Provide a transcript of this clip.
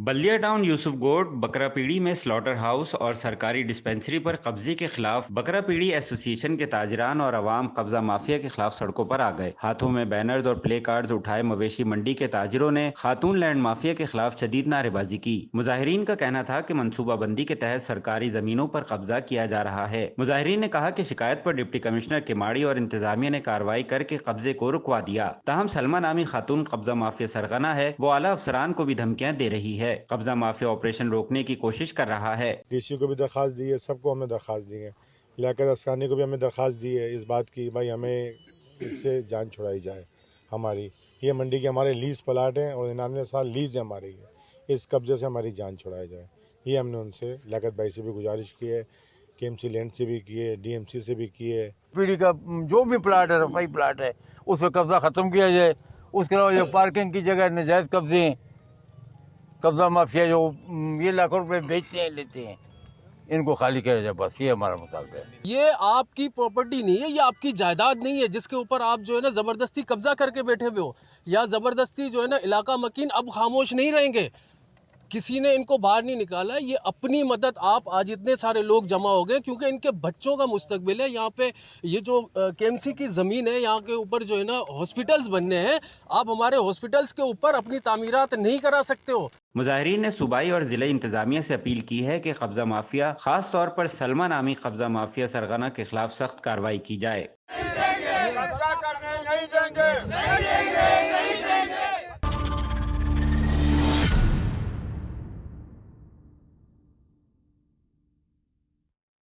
बल्दिया town यूसुफगोट बकरापीड़ी में slaughter house और सरकारी डिस्पेंसरी पर कब्जे के खिलाफ बकरापीड़ी एसोसिएशन के ताजरान और अवाम कब्जा माफिया के खिलाफ सड़कों पर आ गए। हाथों में बैनर्स और प्ले कार्ड्स उठाए मवेशी मंडी के ताजिरों ने खातून लैंड माफिया के खिलाफ शदीद नारेबाजी की। मुजाहिरीन का कहना था कि मनसूबाबंदी के तहत सरकारी जमीनों पर कब्जा किया जा रहा है। मुजाहिरीन ने कहा कि शिकायत पर डिप्टी कमिश्नर केमाड़ी और इंतजामिया ने कार्रवाई करके कब्जे को रुकवा दिया। ताहम सलमा नामी खातून कब्जा माफिया सरगना है, वो आला अफसरान को भी धमकियां दे रही है। कब्जा माफिया ऑपरेशन रोकने की कोशिश कर रहा है। डीसी को भी दरख्वास्त दी है, सबको हमने दरख्वास्त दी है, लियाकत अस्कानी को भी हमें दरख्वास्त दी है इस बात की भाई हमें इससे जान छुड़ाई जाए। हमारी ये मंडी के हमारे लीज प्लाट हैं और 99 साल लीज है हमारी, इस कब्जे से हमारी जान छुड़ाई जाए। ये हमने उनसे लियाकत भाई से भी गुजारिश की है, केएमसी लैंड से भी की है, डीएमसी से भी की है। पीढ़ी का जो भी प्लाट है, रफाई प्लाट है, उस पर कब्जा खत्म किया जाए। उसके अलावा जो पार्किंग की जगह नजायज कब्जे, कब्जा माफिया जो ये लाखों रुपए बेचते हैं लेते हैं, इनको खाली किया जाए, बस ये हमारा मुतालबा है। ये आपकी प्रॉपर्टी नहीं है, ये आपकी जायदाद नहीं है जिसके ऊपर आप जो है ना जबरदस्ती कब्जा करके बैठे हुए हो, या जबरदस्ती जो है ना इलाका मकीन अब खामोश नहीं रहेंगे। किसी ने इनको बाहर नहीं निकाला, ये अपनी मदद आप आज इतने सारे लोग जमा हो गए क्योंकि इनके बच्चों का मुस्तकबिल है। यहाँ पे ये जो केएमसी की ज़मीन है, यहाँ के ऊपर जो है ना हॉस्पिटल्स बनने हैं, आप हमारे हॉस्पिटल्स के ऊपर अपनी तामीरात नहीं करा सकते हो। मुजाहिरीन ने सूबाई और जिला इंतजामिया से अपील की है कि कब्जा माफिया, खास तौर पर सलमा नामी कब्जा माफिया सरगना के खिलाफ सख्त कार्रवाई की जाए। नहीं देंगे, नहीं देंगे, नहीं देंगे, नहीं देंगे।